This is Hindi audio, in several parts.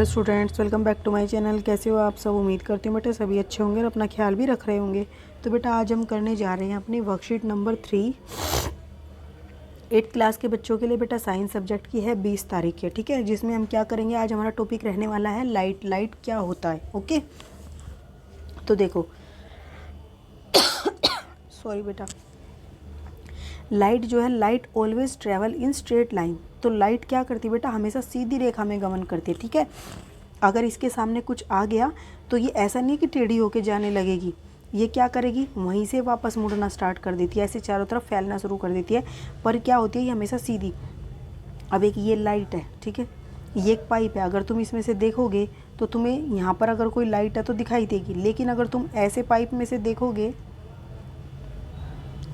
Hello students, welcome back to my channel. कैसे हो आप सब? उम्मीद करती हूँ बेटा सभी अच्छे होंगे और अपना ख्याल भी रख रहे होंगे। तो बेटा आज हम करने जा रहे हैं अपनी वर्कशीट नंबर 3 8th क्लास के बच्चों के लिए। बेटा साइंस सब्जेक्ट की है, 20 तारीख है, ठीक है। जिसमें हम क्या करेंगे, आज हमारा टॉपिक रहने वाला है लाइट। लाइट क्या होता है, ओके। तो देखो सॉरी बेटा, लाइट जो है, light always travel in straight line. तो लाइट क्या करती है बेटा, हमेशा सीधी रेखा में गमन करती है, ठीक है। अगर इसके सामने कुछ आ गया तो ये ऐसा नहीं कि टेढ़ी होके जाने लगेगी, ये क्या करेगी, वहीं से वापस मुड़ना स्टार्ट कर देती है, ऐसे चारों तरफ फैलना शुरू कर देती है। पर क्या होती है, ये हमेशा सीधी। अब एक ये लाइट है, ठीक है, ये एक पाइप है। अगर तुम इसमें से देखोगे तो तुम्हें यहाँ पर अगर कोई लाइट है तो दिखाई देगी, लेकिन अगर तुम ऐसे पाइप में से देखोगे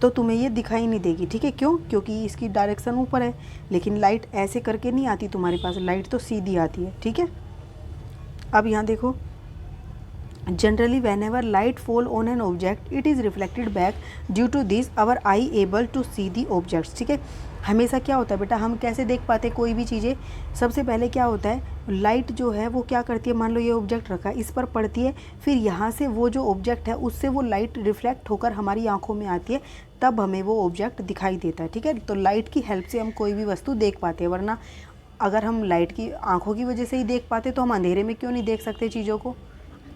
तो तुम्हें ये दिखाई नहीं देगी, ठीक है। क्यों? क्योंकि इसकी डायरेक्शन ऊपर है, लेकिन लाइट ऐसे करके नहीं आती तुम्हारे पास, लाइट तो सीधी आती है, ठीक है। अब यहाँ देखो, generally whenever light fall on an object it is reflected back, due to this our eye able to see the objects, ठीक है। हमेशा क्या होता है बेटा, हम कैसे देख पाते हैं कोई भी चीज़ें? सबसे पहले क्या होता है, लाइट जो है वो क्या करती है, मान लो ये ऑब्जेक्ट रखा है, इस पर पड़ती है, फिर यहाँ से वो जो ऑब्जेक्ट है उससे वो लाइट रिफ्लेक्ट होकर हमारी आंखों में आती है, तब हमें वो ऑब्जेक्ट दिखाई देता है, ठीक है। तो लाइट की हेल्प से हम कोई भी वस्तु देख पाते हैं, वरना अगर हम लाइट की आंखों की वजह से ही देख पाते तो हम अंधेरे में क्यों नहीं देख सकते चीज़ों को?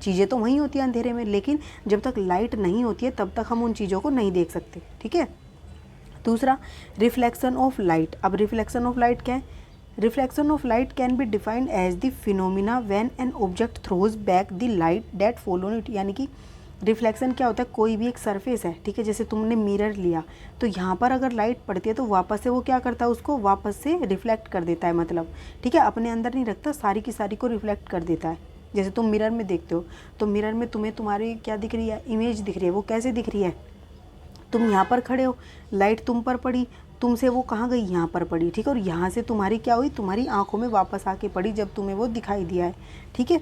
चीज़ें तो वहीं होती हैं अंधेरे में, लेकिन जब तक लाइट नहीं होती है तब तक हम उन चीज़ों को नहीं देख सकते, ठीक है। दूसरा, रिफ्लेक्शन ऑफ लाइट। अब रिफ्लेक्शन ऑफ लाइट क्या है? Reflection of light can be defined as the phenomena when an object throws back the light that fall on it. यानी कि रिफ्लेक्शन क्या होता है, कोई भी एक सरफेस है, ठीक है, जैसे तुमने मिरर लिया तो यहाँ पर अगर लाइट पड़ती है तो वापस से वो क्या करता है, उसको वापस से रिफ्लेक्ट कर देता है, मतलब, ठीक है, अपने अंदर नहीं रखता, सारी की सारी को रिफ्लेक्ट कर देता है। जैसे तुम मिरर में देखते हो तो मिरर में तुम्हें तुम्हारी क्या दिख रही है, इमेज दिख रही है। वो कैसे दिख रही है, तुम यहाँ पर खड़े हो, लाइट तुम पर पड़ी, तुमसे वो कहाँ गई, यहाँ पर पड़ी, ठीक है, और यहाँ से तुम्हारी क्या हुई, तुम्हारी आंखों में वापस आके पड़ी जब तुम्हें वो दिखाई दिया है, ठीक है।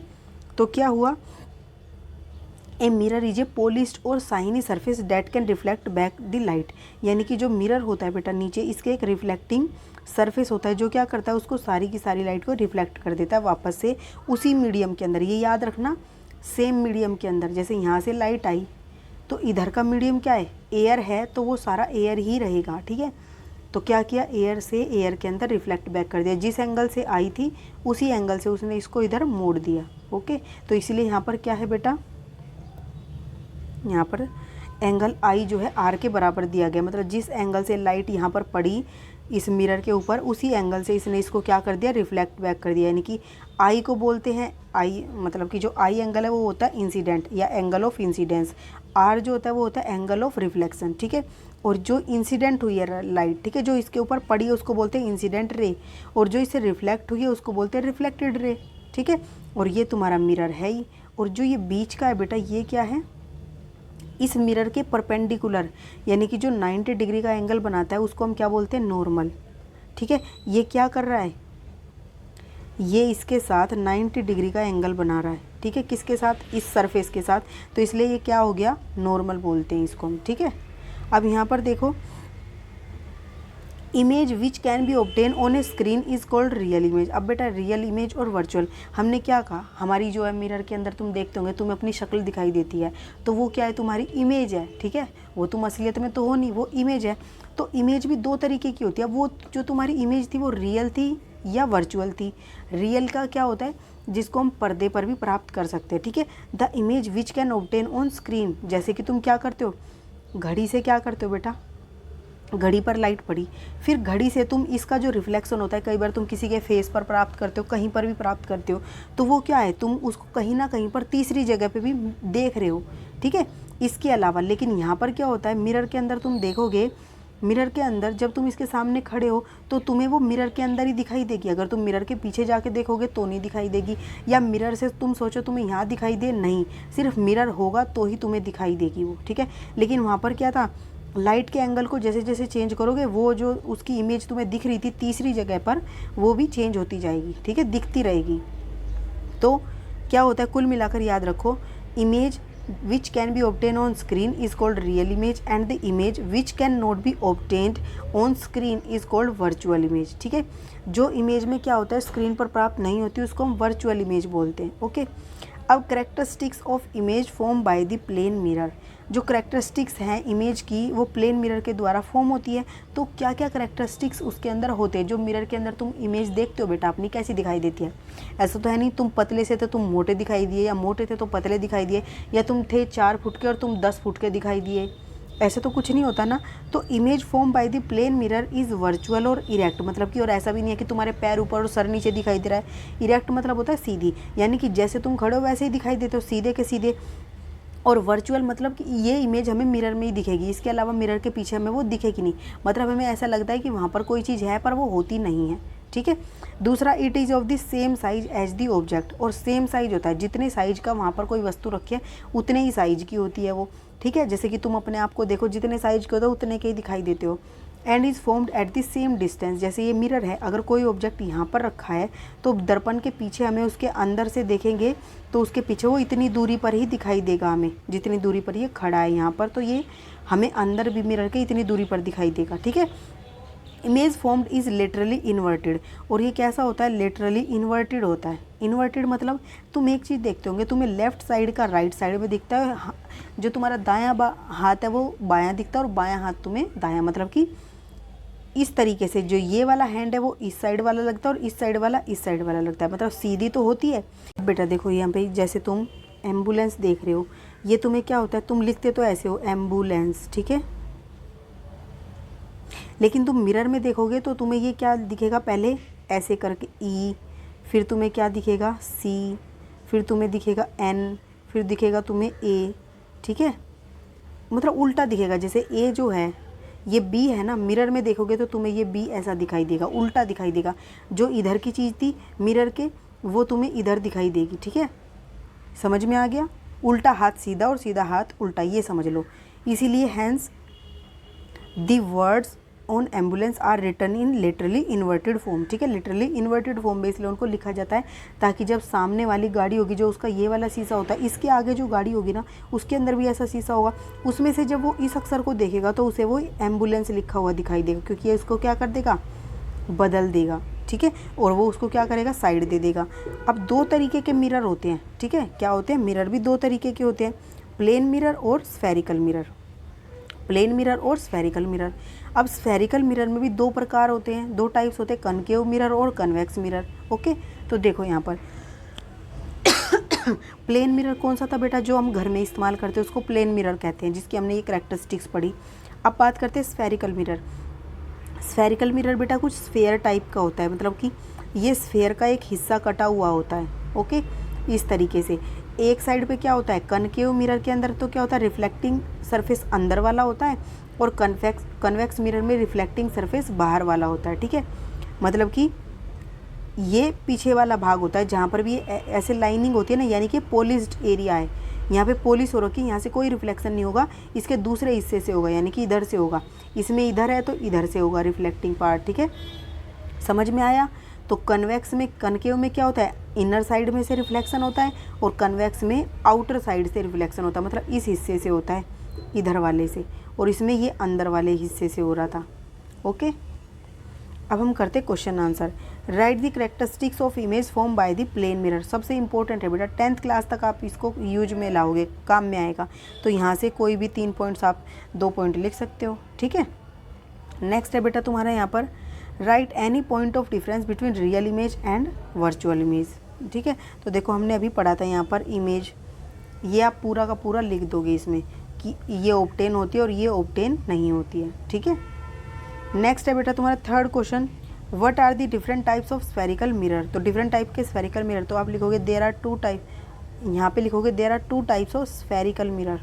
तो क्या हुआ, a mirror is a polished और shiny surface that can reflect back the light. यानी कि जो मिरर होता है बेटा नीचे, इसके एक रिफ्लेक्टिंग सरफेस होता है जो क्या करता है, उसको सारी की सारी लाइट को रिफ्लेक्ट कर देता है वापस से उसी मीडियम के अंदर। ये याद रखना, सेम मीडियम के अंदर। जैसे यहाँ से लाइट आई तो इधर का मीडियम क्या है, एयर है, तो वो सारा एयर ही रहेगा, ठीक है। तो क्या किया, एयर से एयर के अंदर रिफ्लेक्ट बैक कर दिया, जिस एंगल से आई थी उसी एंगल से उसने इसको इधर मोड़ दिया, ओके। तो इसलिए यहाँ पर क्या है बेटा, यहाँ पर एंगल आई जो है आर के बराबर दिया गया, मतलब जिस एंगल से लाइट यहाँ पर पड़ी इस मिरर के ऊपर, उसी एंगल से इसने इसको क्या कर दिया, रिफ्लेक्ट बैक कर दिया। यानी कि आई को बोलते हैं, आई मतलब कि जो आई एंगल है वो होता है इंसिडेंट या एंगल ऑफ इंसिडेंस, आर जो होता है वो होता है एंगल ऑफ रिफ्लेक्शन, ठीक है। और जो इंसिडेंट हुई है लाइट, ठीक है, जो इसके ऊपर पड़ी है उसको बोलते हैं इंसिडेंट रे, और जो इससे रिफ्लेक्ट हुई है उसको बोलते हैं रिफ्लेक्टेड रे, ठीक है। और ये तुम्हारा मिरर है ही, और जो ये बीच का है बेटा, ये क्या है, इस मिरर के परपेंडिकुलर, यानी कि जो 90 डिग्री का एंगल बनाता है उसको हम क्या बोलते हैं, नॉर्मल, ठीक है। ये क्या कर रहा है, ये इसके साथ 90 डिग्री का एंगल बना रहा है, ठीक है, किसके साथ, इस सरफेस के साथ, तो इसलिए ये क्या हो गया, नॉर्मल बोलते हैं इसको हम, ठीक है। अब यहाँ पर देखो, image which can be obtain on A screen is called real image. अब बेटा रियल इमेज और वर्चुअल, हमने क्या कहा, हमारी जो है मिरर के अंदर तुम देखते होंगे, तुम्हें अपनी शक्ल दिखाई देती है, तो वो क्या है, तुम्हारी इमेज है, ठीक है, वो तुम असलियत में तो हो नहीं, वो इमेज है। तो इमेज भी दो तरीके की होती है, वो जो तुम्हारी इमेज थी वो रियल थी या वर्चुअल थी। रियल का क्या होता है, जिसको हम पर्दे पर भी प्राप्त कर सकते हैं, ठीक है। The image which can obtain on screen, जैसे कि तुम क्या करते हो, घड़ी से क्या करते हो बेटा, घड़ी पर लाइट पड़ी, फिर घड़ी से तुम इसका जो रिफ्लेक्शन होता है, कई बार तुम किसी के फेस पर प्राप्त करते हो, कहीं पर भी प्राप्त करते हो, तो वो क्या है, तुम उसको कहीं ना कहीं पर तीसरी जगह पे भी देख रहे हो, ठीक है, इसके अलावा। लेकिन यहाँ पर क्या होता है, मिरर के अंदर तुम देखोगे, मिरर के अंदर जब तुम इसके सामने खड़े हो तो तुम्हें वो मिरर के अंदर ही दिखाई देगी। अगर तुम मिरर के पीछे जाके देखोगे तो नहीं दिखाई देगी, या मिरर से तुम सोचो तुम्हें यहाँ दिखाई दे, नहीं, सिर्फ मिरर होगा तो ही तुम्हें दिखाई देगी वो, ठीक है। लेकिन वहाँ पर क्या था, लाइट के एंगल को जैसे जैसे चेंज करोगे, वो जो उसकी इमेज तुम्हें दिख रही थी तीसरी जगह पर, वो भी चेंज होती जाएगी, ठीक है, दिखती रहेगी। तो क्या होता है, कुल मिलाकर याद रखो, image which can be obtained on screen is called real image and the image which can not be obtained on screen is called virtual image। ठीक है, जो इमेज में क्या होता है स्क्रीन पर प्राप्त नहीं होती उसको हम वर्चुअल इमेज बोलते हैं। ओके, अब characteristics of image form by the plane mirror, जो करेक्टरिस्टिक्स हैं इमेज की वो प्लेन मिरर के द्वारा फॉर्म होती है। तो क्या क्या करेक्टरिस्टिक्स उसके अंदर होते हैं, जो मिरर के अंदर तुम इमेज देखते हो बेटा अपनी कैसी दिखाई देती है। ऐसा तो है नहीं तुम पतले से थे तुम मोटे दिखाई दिए, या मोटे थे तो पतले दिखाई दिए, या तुम थे 4 फुट के और तुम 10 फुट के दिखाई दिए, ऐसे तो कुछ नहीं होता ना। तो image form by the plane mirror is virtual और इरेक्ट, मतलब कि और ऐसा भी नहीं है कि तुम्हारे पैर ऊपर और सर नीचे दिखाई दे रहा है। इरेक्ट मतलब होता है सीधी, यानी कि जैसे तुम खड़े हो वैसे ही दिखाई देते हो, सीधे के सीधे। और वर्चुअल मतलब कि ये इमेज हमें मिरर में ही दिखेगी, इसके अलावा मिरर के पीछे हमें वो दिखेगी नहीं, मतलब हमें ऐसा लगता है कि वहाँ पर कोई चीज़ है पर वो होती नहीं है। ठीक है, दूसरा it is of the same size as the object, और सेम साइज होता है, जितने साइज का वहाँ पर कोई वस्तु रखी है उतने ही साइज की होती है वो। ठीक है, जैसे कि तुम अपने आप को देखो जितने साइज के होते हो उतने के ही दिखाई देते हो। And is formed at the same distance, जैसे ये मिरर है, अगर कोई ऑब्जेक्ट यहाँ पर रखा है तो दर्पण के पीछे हमें उसके अंदर से देखेंगे तो उसके पीछे वो इतनी दूरी पर ही दिखाई देगा हमें, जितनी दूरी पर ये खड़ा है यहाँ पर, तो ये हमें अंदर भी मिरर के इतनी दूरी पर दिखाई देगा। ठीक है, image formed is literally inverted, और ये कैसा होता है लिटरली इन्वर्टेड होता है। इन्वर्टेड मतलब तुम एक चीज़ देखते होंगे, तुम्हें लेफ्ट साइड का राइट साइड में दिखता है, जो तुम्हारा दायां हाथ है वो बायां दिखता है और बायां हाथ तुम्हें दायां, मतलब कि इस तरीके से जो ये वाला हैंड है वो इस साइड वाला लगता है और इस साइड वाला इस साइड वाला लगता है, मतलब सीधी तो होती है। बेटा देखो यहाँ पे जैसे तुम एम्बुलेंस देख रहे हो, ये तुम्हें क्या होता है तुम लिखते तो ऐसे हो एम्बुलेंस, ठीक है, लेकिन तुम मिरर में देखोगे तो तुम्हें ये क्या दिखेगा, पहले ऐसे करके ई, फिर तुम्हें क्या दिखेगा सी, फिर तुम्हें दिखेगा एन, फिर दिखेगा तुम्हें ए। ठीक है, मतलब उल्टा दिखेगा, जैसे ए जो है ये बी है ना, मिरर में देखोगे तो तुम्हें ये बी ऐसा दिखाई देगा, उल्टा दिखाई देगा, जो इधर की चीज़ थी मिरर के वो तुम्हें इधर दिखाई देगी। ठीक है, समझ में आ गया, उल्टा हाथ सीधा और सीधा हाथ उल्टा, ये समझ लो। इसीलिए hence the words on ambulance are written in literally inverted form. ठीक है, लिटरली इन्वर्टेड फॉर्म में इसलिए उनको लिखा जाता है ताकि जब सामने वाली गाड़ी होगी, जो उसका ये वाला शीशा होता है, इसके आगे जो गाड़ी होगी ना उसके अंदर भी ऐसा शीशा होगा, उसमें से जब वो इस अक्षर को देखेगा तो उसे वो एम्बुलेंस लिखा हुआ दिखाई देगा, क्योंकि ये इसको क्या कर देगा, बदल देगा। ठीक है, और वो उसको क्या करेगा, साइड दे देगा। अब 2 तरीके के मिरर होते हैं। ठीक है, क्या होते हैं, मिरर भी 2 तरीके के होते हैं, प्लेन मिरर और स्फेरिकल मिरर, प्लेन मिरर और स्फेरिकल मिरर। अब स्फेरिकल मिरर में भी 2 प्रकार होते हैं, 2 टाइप्स होते हैं, कनकेव मिरर और कन्वेक्स मिरर। ओके, तो देखो यहाँ पर प्लेन मिरर कौन सा था बेटा, जो हम घर में इस्तेमाल करते हैं उसको प्लेन मिरर कहते हैं, जिसकी हमने ये करैक्टरिस्टिक्स पढ़ी। अब बात करते हैं स्फेरिकल मिरर। स्फेरिकल मिरर बेटा कुछ स्फेयर टाइप का होता है, मतलब कि ये स्फेयर का एक हिस्सा कटा हुआ होता है। ओके, इस तरीके से एक साइड पे क्या होता है, कनकेव मिरर के अंदर तो क्या होता है, रिफ्लेक्टिंग सरफेस अंदर वाला होता है, और कन्वेक्स मिरर में रिफ्लेक्टिंग सरफेस बाहर वाला होता है। ठीक है, मतलब कि ये पीछे वाला भाग होता है जहाँ पर भी ऐसे लाइनिंग होती है ना, यानी कि पॉलिश्ड एरिया है, यहाँ पे पॉलिश हो रखी, यहाँ से कोई रिफ्लेक्शन नहीं होगा, इसके दूसरे हिस्से से होगा, यानी कि इधर से होगा, इसमें इधर है तो इधर से होगा रिफ्लेक्टिंग पार्ट। ठीक है, समझ में आया। तो कन्वेक्स में, कनकेव में क्या होता है, इनर साइड में से रिफ्लेक्शन होता है, और कन्वेक्स में आउटर साइड से रिफ्लेक्शन होता है, मतलब इस हिस्से से होता है, इधर वाले से, और इसमें ये अंदर वाले हिस्से से हो रहा था। ओके, अब हम करते question answer. Write the characteristics of image form by the plane mirror. सबसे इंपॉर्टेंट है बेटा, 10th क्लास तक आप इसको यूज में लाओगे, काम में आएगा, तो यहाँ से कोई भी 3 पॉइंट्स आप 2 पॉइंट लिख सकते हो। ठीक है, नेक्स्ट है बेटा तुम्हारा यहाँ पर, right any point of difference between real image and virtual image. ठीक है, तो देखो हमने अभी पढ़ा था यहाँ पर इमेज, ये आप पूरा का पूरा लिख दोगे इसमें कि ये ऑब्टेन होती है और ये ऑब्टेन नहीं होती है। ठीक है, नेक्स्ट है बेटा तुम्हारा 3rd question, what are the different types of spherical mirror. तो डिफरेंट टाइप के स्फेरिकल मिरर, तो आप लिखोगे देयर आर 2 टाइप, यहाँ पे लिखोगे there are 2 types of spherical mirror.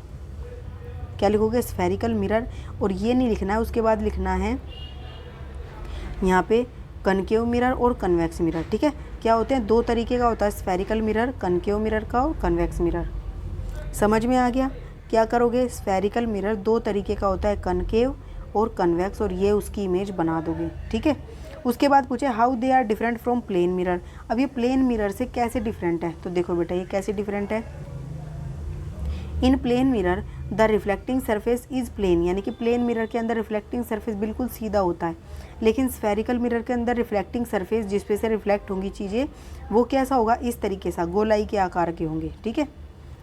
क्या लिखोगे, स्फेरिकल मिरर, और ये नहीं लिखना है, उसके बाद लिखना है यहाँ पे कनकेव मिरर और कन्वेक्स मिरर। ठीक है, क्या होते हैं, 2 तरीके का होता है, स्फेरिकल मिरर, कनकेव मिरर का और कन्वेक्स मिरर। समझ में आ गया। क्या करोगे, स्फेरिकल मिरर 2 तरीके का होता है, कनकेव और कन्वेक्स, और ये उसकी इमेज बना दोगे। ठीक है, उसके बाद पूछे how they are different from plane mirror. अब ये प्लेन मिरर से कैसे डिफरेंट है, तो देखो बेटा ये कैसे डिफरेंट है, in plane mirror the reflecting surface is plane, यानी कि प्लेन मिरर के अंदर रिफ्लेक्टिंग सरफेस बिल्कुल सीधा होता है, लेकिन स्फेरिकल मिरर के अंदर रिफ्लेक्टिंग सरफेस जिस पे से रिफ्लेक्ट होंगी चीज़ें वो कैसा होगा, इस तरीके से गोलाई के आकार के होंगे, ठीक है,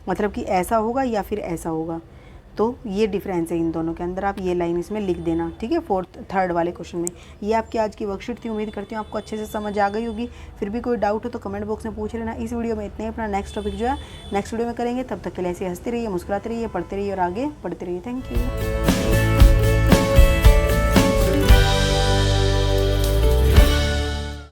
मतलब कि ऐसा होगा या फिर ऐसा होगा। तो ये डिफरेंस है इन दोनों के अंदर, आप ये लाइन इसमें लिख देना, ठीक है, थर्ड वाले क्वेश्चन में। ये आपकी आज की वर्कशीट थी, उम्मीद करती हूँ आपको अच्छे से समझ आ गई होगी। फिर भी कोई डाउट हो तो कमेंट बॉक्स में पूछ लेना। इस वीडियो में इतने ही, अपना नेक्स्ट टॉपिक जो है नेक्स्ट वीडियो में करेंगे। तब तक के लिए ऐसे हंसते रहिए, मुस्कुराते रहिए, पढ़ते रहिए और आगे बढ़ते रहिए। Thank you.